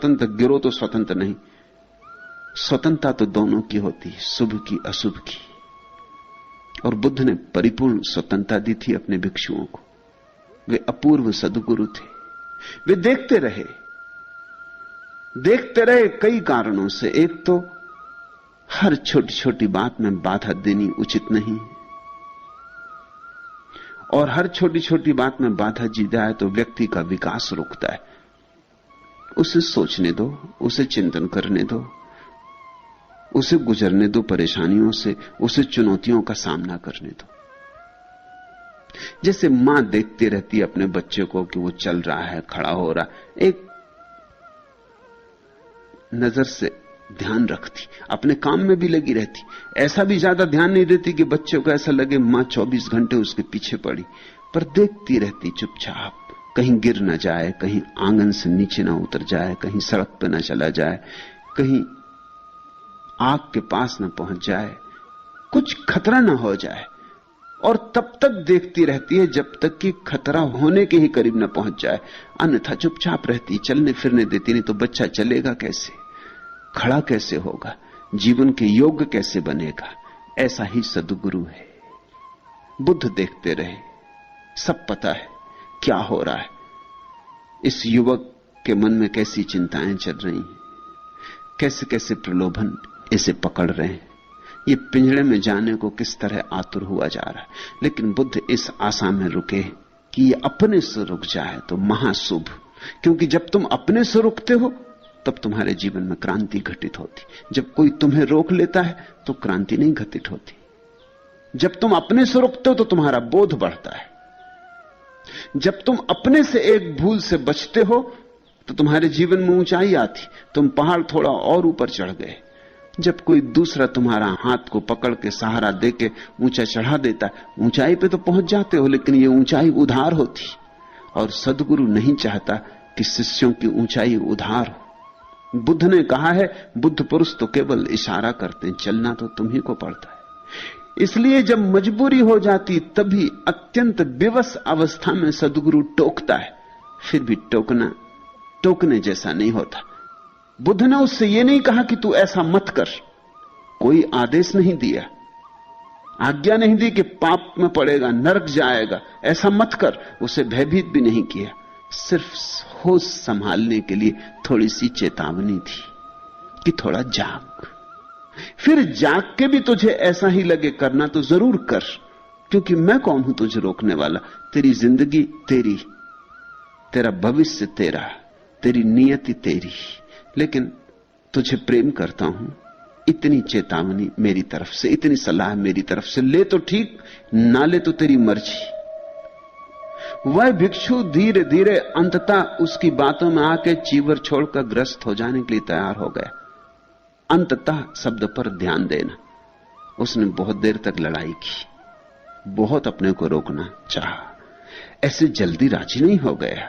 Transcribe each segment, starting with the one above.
स्वतंत्र, गिरो तो स्वतंत्र नहीं। स्वतंत्रता तो दोनों की होती है, शुभ की अशुभ की। और बुद्ध ने परिपूर्ण स्वतंत्रता दी थी अपने भिक्षुओं को। वे अपूर्व सद्गुरु थे। वे देखते रहे कई कारणों से। एक तो हर छोटी छोटी बात में बाधा देनी उचित नहीं, और हर छोटी छोटी बात में बाधा दी जाए तो व्यक्ति का विकास रुकता है। उसे सोचने दो, उसे चिंतन करने दो, उसे गुजरने दो परेशानियों से, उसे चुनौतियों का सामना करने दो। जैसे मां देखती रहती है अपने बच्चे को कि वो चल रहा है, खड़ा हो रहा, एक नजर से ध्यान रखती, अपने काम में भी लगी रहती। ऐसा भी ज्यादा ध्यान नहीं देती कि बच्चे को ऐसा लगे मां 24 घंटे उसके पीछे पड़ी, पर देखती रहती चुपचाप, कहीं गिर ना जाए, कहीं आंगन से नीचे ना उतर जाए, कहीं सड़क पे ना चला जाए, कहीं आग के पास ना पहुंच जाए, कुछ खतरा ना हो जाए। और तब तक देखती रहती है जब तक कि खतरा होने के ही करीब ना पहुंच जाए, अन्यथा चुपचाप रहती, चलने फिरने देती नहीं। तो बच्चा चलेगा कैसे, खड़ा कैसे होगा, जीवन के योग्य कैसे बनेगा? ऐसा ही सद्गुरु है। बुद्ध देखते रहे, सब पता है क्या हो रहा है, इस युवक के मन में कैसी चिंताएं चल रही हैं, कैसे कैसे प्रलोभन इसे पकड़ रहे हैं, ये पिंजड़े में जाने को किस तरह आतुर हुआ जा रहा है। लेकिन बुद्ध इस आशा में रुके कि ये अपने से रुक जाए तो महाशुभ, क्योंकि जब तुम अपने से रुकते हो तब तुम्हारे जीवन में क्रांति घटित होती। जब कोई तुम्हें रोक लेता है तो क्रांति नहीं घटित होती। जब तुम अपने से रुकते हो तो तुम्हारा बोध बढ़ता है। जब तुम अपने से एक भूल से बचते हो तो तुम्हारे जीवन में ऊंचाई आती, तुम पहाड़ थोड़ा और ऊपर चढ़ गए। जब कोई दूसरा तुम्हारा हाथ को पकड़ के सहारा देके ऊंचा चढ़ा देता है, ऊंचाई पे तो पहुंच जाते हो, लेकिन ये ऊंचाई उधार होती। और सद्गुरु नहीं चाहता कि शिष्यों की ऊंचाई उधार हो। बुद्ध ने कहा है, बुद्ध पुरुष तो केवल इशारा करते हैं, चलना तो तुम्ही को पड़ता है। इसलिए जब मजबूरी हो जाती तभी अत्यंत विवश अवस्था में सद्गुरु टोकता है। फिर भी टोकना टोकने जैसा नहीं होता। बुद्ध ने उससे यह नहीं कहा कि तू ऐसा मत कर, कोई आदेश नहीं दिया, आज्ञा नहीं दी कि पाप में पड़ेगा, नरक जाएगा, ऐसा मत कर। उसे भयभीत भी नहीं किया, सिर्फ होश संभालने के लिए थोड़ी सी चेतावनी थी कि थोड़ा जाग। फिर जाग के भी तुझे ऐसा ही लगे करना तो जरूर कर, क्योंकि मैं कौन हूं तुझे रोकने वाला। तेरी जिंदगी तेरी, तेरा भविष्य तेरा, तेरी नियति तेरी, लेकिन तुझे प्रेम करता हूं। इतनी चेतावनी मेरी तरफ से, इतनी सलाह मेरी तरफ से, ले तो ठीक, ना ले तो तेरी मर्जी। वह भिक्षु धीरे धीरे अंततः उसकी बातों में आके चीवर छोड़कर ग्रस्त हो जाने के लिए तैयार हो गया। अंततः शब्द पर ध्यान देना। उसने बहुत देर तक लड़ाई की, बहुत अपने को रोकना चाहा, ऐसे जल्दी राजी नहीं हो गया,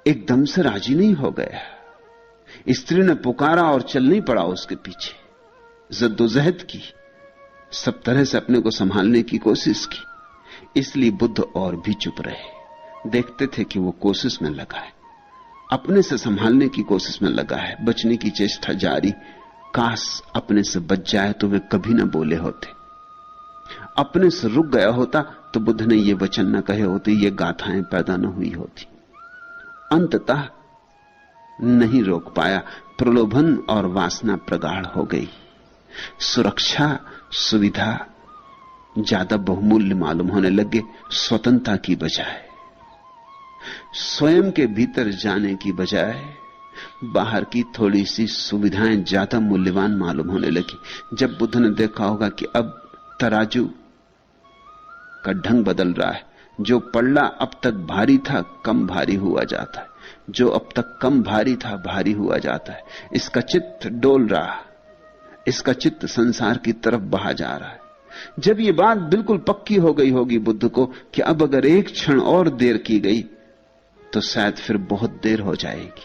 एकदम से राजी नहीं हो गया। स्त्री ने पुकारा और चल नहीं पड़ा उसके पीछे, जद्दोजहद की, सब तरह से अपने को संभालने की कोशिश की। इसलिए बुद्ध और भी चुप रहे। देखते थे कि वो कोशिश में लगा है, अपने से संभालने की कोशिश में लगा है, बचने की चेष्टा जारी। काश अपने से बच जाए तो वे कभी ना बोले होते। अपने से रुक गया होता तो बुद्ध ने ये वचन न कहे होते, ये गाथाएं पैदा न हुई होती। अंततः नहीं रोक पाया, प्रलोभन और वासना प्रगाढ़ हो गई। सुरक्षा, सुविधा ज्यादा बहुमूल्य मालूम होने लगे स्वतंत्रता की बजाय। स्वयं के भीतर जाने की बजाय बाहर की थोड़ी सी सुविधाएं ज्यादा मूल्यवान मालूम होने लगी। जब बुद्ध ने देखा होगा कि अब तराजू का ढंग बदल रहा है, जो पल्ला अब तक भारी था कम भारी हुआ जाता है, जो अब तक कम भारी था भारी हुआ जाता है, इसका चित्त डोल रहा, इसका चित्त संसार की तरफ बहा जा रहा है। जब ये बात बिल्कुल पक्की हो गई होगी बुद्ध को कि अब अगर एक क्षण और देर की गई तो शायद फिर बहुत देर हो जाएगी,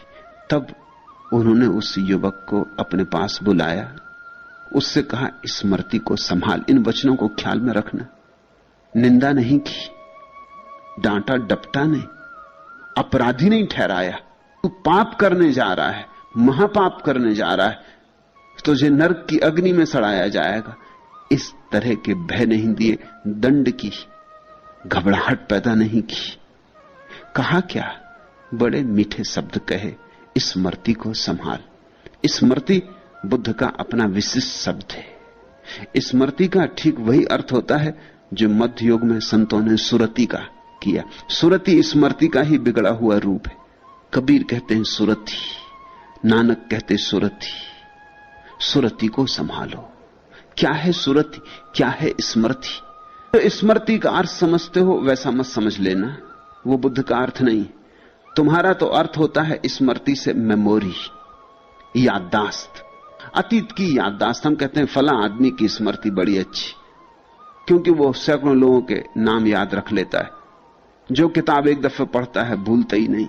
तब उन्होंने उस युवक को अपने पास बुलाया, उससे कहा, स्मृति को संभाल, इन वचनों को ख्याल में रखना। निंदा नहीं की, डांटा डपटा नहीं, अपराधी नहीं ठहराया। तू पाप करने जा रहा है, महापाप करने जा रहा है, तुझे नरक की अग्नि में सड़ाया जाएगा। इस तरह के भय नहीं दिए, दंड की घबराहट पैदा नहीं की। कहा क्या? बड़े मीठे शब्द कहे, स्मृति को संभाल। स्मृति बुद्ध का अपना विशिष्ट शब्द है। स्मृति का ठीक वही अर्थ होता है जो मध्य युग में संतों ने सुरति का किया। सुरति स्मृति का ही बिगड़ा हुआ रूप है। कबीर कहते हैं सुरति, नानक कहते सुरति। सुरति को संभालो। क्या है सुरति, क्या है स्मृति? तो स्मृति का अर्थ समझते हो वैसा मत समझ लेना, वो बुद्ध का अर्थ नहीं। तुम्हारा तो अर्थ होता है स्मृति से मेमोरी, याददाश्त, अतीत की याददाश्त। हम कहते हैं फला आदमी की स्मृति बड़ी अच्छी, क्योंकि वो सैकड़ों लोगों के नाम याद रख लेता है। जो किताब एक दफे पढ़ता है भूलता ही नहीं।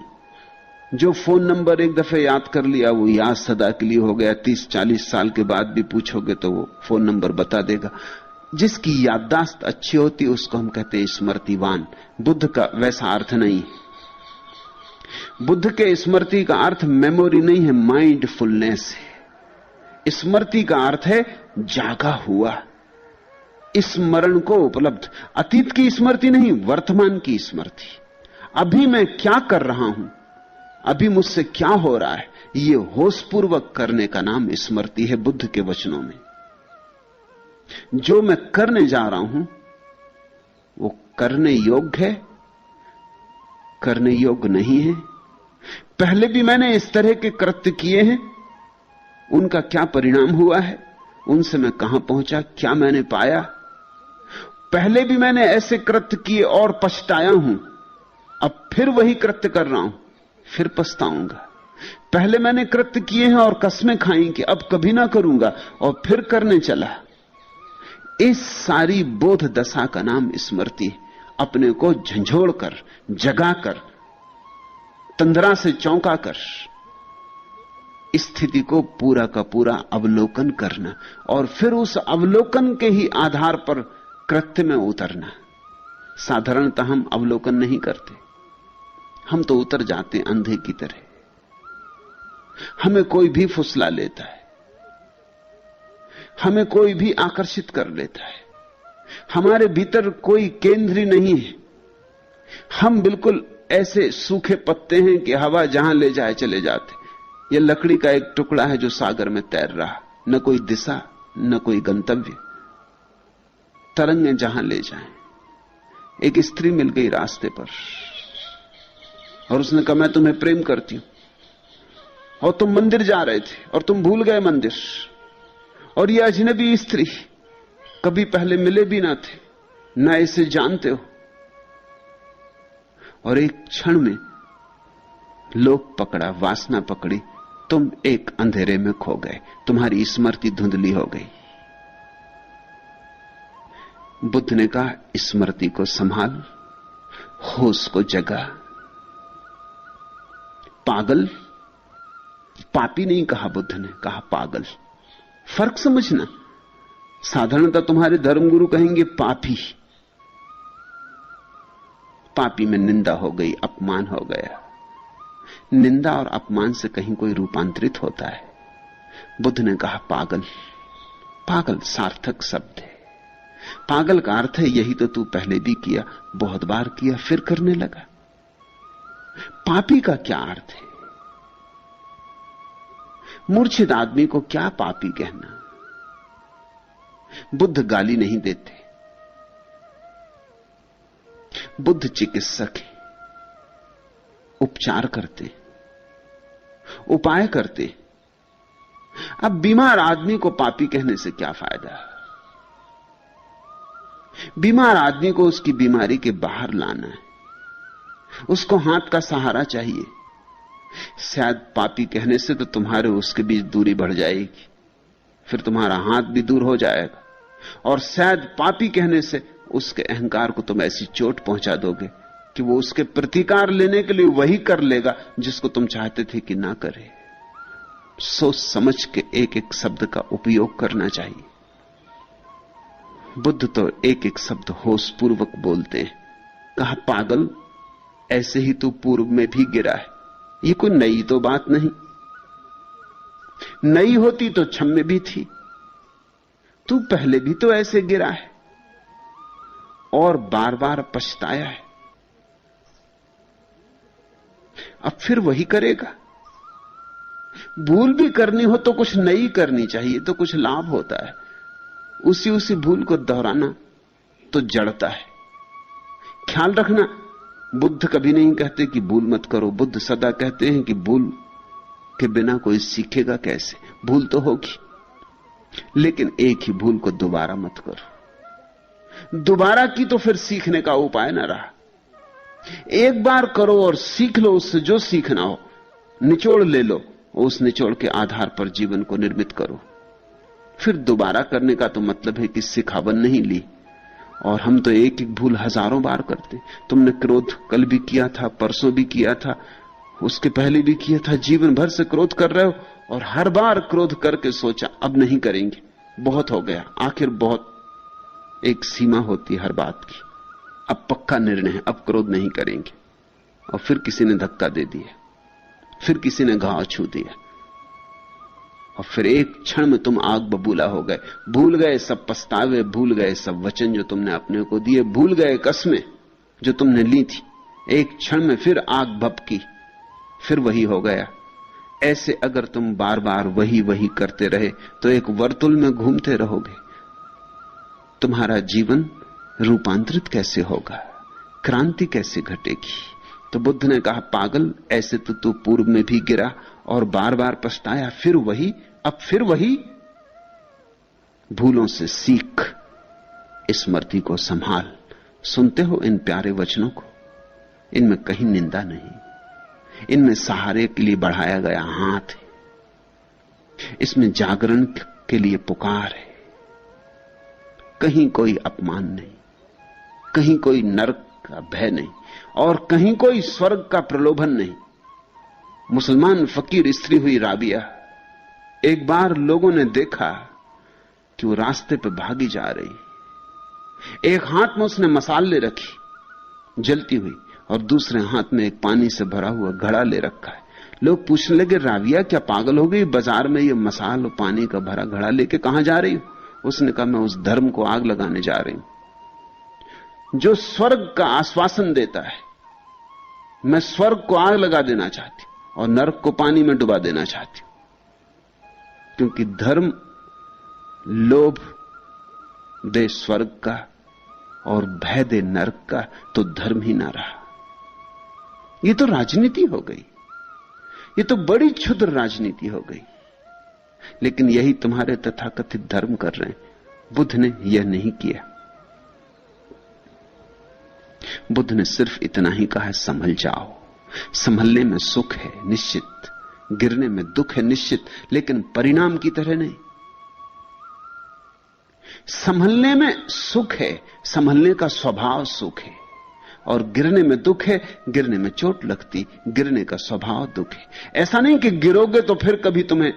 जो फोन नंबर एक दफे याद कर लिया वो याद सदा के लिए हो गया। 30-40 साल के बाद भी पूछोगे तो वो फोन नंबर बता देगा। जिसकी याददाश्त अच्छी होती उसको हम कहते हैं स्मृतिवान। बुद्ध का वैसा अर्थ नहीं। बुद्ध के स्मृति का अर्थ मेमोरी नहीं है, माइंडफुलनेस है। स्मृति का अर्थ है जागा हुआ, स्मरण को उपलब्ध। अतीत की स्मृति नहीं, वर्तमान की स्मृति। अभी मैं क्या कर रहा हूं, अभी मुझसे क्या हो रहा है, ये होशपूर्वक करने का नाम स्मृति है बुद्ध के वचनों में। जो मैं करने जा रहा हूं वो करने योग्य है, करने योग्य नहीं है। पहले भी मैंने इस तरह के कृत्य किए हैं, उनका क्या परिणाम हुआ है, उनसे मैं कहां पहुंचा, क्या मैंने पाया। पहले भी मैंने ऐसे कृत्य किए और पछताया हूं, अब फिर वही कृत्य कर रहा हूं, फिर पछताऊंगा। पहले मैंने कृत्य किए हैं और कसमें खाई कि अब कभी ना करूंगा, और फिर करने चला। इस सारी बोध दशा का नाम स्मृति। अपने को झंझोड़कर, जगाकर, तंद्रा से चौंकाकर स्थिति को पूरा का पूरा अवलोकन करना, और फिर उस अवलोकन के ही आधार पर कृत्य में उतरना। साधारणतः हम अवलोकन नहीं करते, हम तो उतर जाते अंधे की तरह। हमें कोई भी फुसला लेता है, हमें कोई भी आकर्षित कर लेता है। हमारे भीतर कोई केंद्र ही नहीं है। हम बिल्कुल ऐसे सूखे पत्ते हैं कि हवा जहां ले जाए चले जाते। यह लकड़ी का एक टुकड़ा है जो सागर में तैर रहा, न कोई दिशा न कोई गंतव्य, तरंगें जहां ले जाएं। एक स्त्री मिल गई रास्ते पर और उसने कहा मैं तुम्हें प्रेम करती हूं, और तुम मंदिर जा रहे थे और तुम भूल गए मंदिर, और यह अजनबी स्त्री, कभी पहले मिले भी ना थे, ना इसे जानते हो, और एक क्षण में लोभ पकड़ा, वासना पकड़ी, तुम एक अंधेरे में खो गए, तुम्हारी स्मृति धुंधली हो गई। बुद्ध ने कहा स्मृति को संभाल, होश को जगा। पागल, पापी नहीं कहा बुद्ध ने, कहा पागल। फर्क समझना। साधारणतः तुम्हारे धर्मगुरु कहेंगे पापी। पापी में निंदा हो गई, अपमान हो गया। निंदा और अपमान से कहीं कोई रूपांतरित होता है। बुद्ध ने कहा पागल। पागल सार्थक शब्द है। पागल का अर्थ है यही तो तू पहले भी किया, बहुत बार किया, फिर करने लगा। पापी का क्या अर्थ है? मूर्छित आदमी को क्या पापी कहना? बुद्ध गाली नहीं देते। बुद्ध चिकित्सक है, उपचार करते, उपाय करते। अब बीमार आदमी को पापी कहने से क्या फायदा? बीमार आदमी को उसकी बीमारी के बाहर लाना है, उसको हाथ का सहारा चाहिए। शायद पापी कहने से तो तुम्हारे उसके बीच दूरी बढ़ जाएगी, फिर तुम्हारा हाथ भी दूर हो जाएगा, और शायद पापी कहने से उसके अहंकार को तुम ऐसी चोट पहुंचा दोगे कि वो उसके प्रतिकार लेने के लिए वही कर लेगा जिसको तुम चाहते थे कि ना करे। सोच समझ के एक एक शब्द का उपयोग करना चाहिए। बुद्ध तो एक एक शब्द होशपूर्वक बोलते हैं। कहा पागल, ऐसे ही तू पूर्व में भी गिरा है, ये कोई नई तो बात नहीं। नई होती तो छम्मे भी थी। तू पहले भी तो ऐसे गिरा है और बार बार पछताया है, अब फिर वही करेगा। भूल भी करनी हो तो कुछ नई करनी चाहिए, तो कुछ लाभ होता है। उसी उसी भूल को दोहराना तो जड़ता है। ख्याल रखना, बुद्ध कभी नहीं कहते कि भूल मत करो। बुद्ध सदा कहते हैं कि भूल के बिना कोई सीखेगा कैसे। भूल तो होगी, लेकिन एक ही भूल को दोबारा मत करो। दोबारा की तो फिर सीखने का उपाय ना रहा। एक बार करो और सीख लो, उससे जो सीखना हो निचोड़ ले लो, उस निचोड़ के आधार पर जीवन को निर्मित करो। फिर दोबारा करने का तो मतलब है कि सिखावन नहीं ली। और हम तो एक एक भूल हजारों बार करते। तुमने क्रोध कल भी किया था, परसों भी किया था, उसके पहले भी किया था। जीवन भर से क्रोध कर रहे हो और हर बार क्रोध करके सोचा अब नहीं करेंगे, बहुत हो गया। आखिर बहुत एक सीमा होती है हर बात की। अब पक्का निर्णय है, अब क्रोध नहीं करेंगे। और फिर किसी ने धक्का दे दिया, फिर किसी ने घाव छू दिया, और फिर एक क्षण में तुम आग बबूला हो गए। भूल गए सब पछतावे, भूल गए सब वचन जो तुमने अपने को दिए, भूल गए कस्में जो तुमने ली थी। एक क्षण में फिर आग भभकी, फिर वही हो गया। ऐसे अगर तुम बार बार वही वही करते रहे तो एक वर्तुल में घूमते रहोगे। तुम्हारा जीवन रूपांतरित कैसे होगा, क्रांति कैसे घटेगी? तो बुद्ध ने कहा, पागल, ऐसे तो तू पूर्व में भी गिरा और बार बार पछताया, फिर वही, अब फिर वही। भूलों से सीख, स्मृति को संभाल। सुनते हो इन प्यारे वचनों को? इनमें कहीं निंदा नहीं, इनमें सहारे के लिए बढ़ाया गया हाथ है, इसमें जागरण के लिए पुकार है। कहीं कोई अपमान नहीं, कहीं कोई नरक का भय नहीं, और कहीं कोई स्वर्ग का प्रलोभन नहीं। मुसलमान फकीर स्त्री हुई राबिया, एक बार लोगों ने देखा कि वो रास्ते पे भागी जा रही। एक हाथ में उसने मसाल ले रखी जलती हुई, और दूसरे हाथ में एक पानी से भरा हुआ घड़ा ले रखा है। लोग पूछने लगे, राबिया क्या पागल हो गई? बाजार में ये मसाल और पानी का भरा घड़ा लेके कहां जा रही हो? उसने कहा, मैं उस धर्म को आग लगाने जा रही हूं जो स्वर्ग का आश्वासन देता है। मैं स्वर्ग को आग लगा देना चाहती हूं और नरक को पानी में डुबा देना चाहती हूं। क्योंकि धर्म लोभ दे स्वर्ग का और भय दे नरक का, तो धर्म ही ना रहा। ये तो राजनीति हो गई, ये तो बड़ी क्षुद्र राजनीति हो गई। लेकिन यही तुम्हारे तथाकथित धर्म कर रहे हैं। बुद्ध ने यह नहीं किया। बुद्ध ने सिर्फ इतना ही कहा है, संभल जाओ। संभलने में सुख है निश्चित, गिरने में दुख है निश्चित, लेकिन परिणाम की तरह नहीं। संभलने में सुख है, संभलने का स्वभाव सुख है, और गिरने में दुख है, गिरने में चोट लगती, गिरने का स्वभाव दुख है। ऐसा नहीं कि गिरोगे तो फिर कभी तुम्हें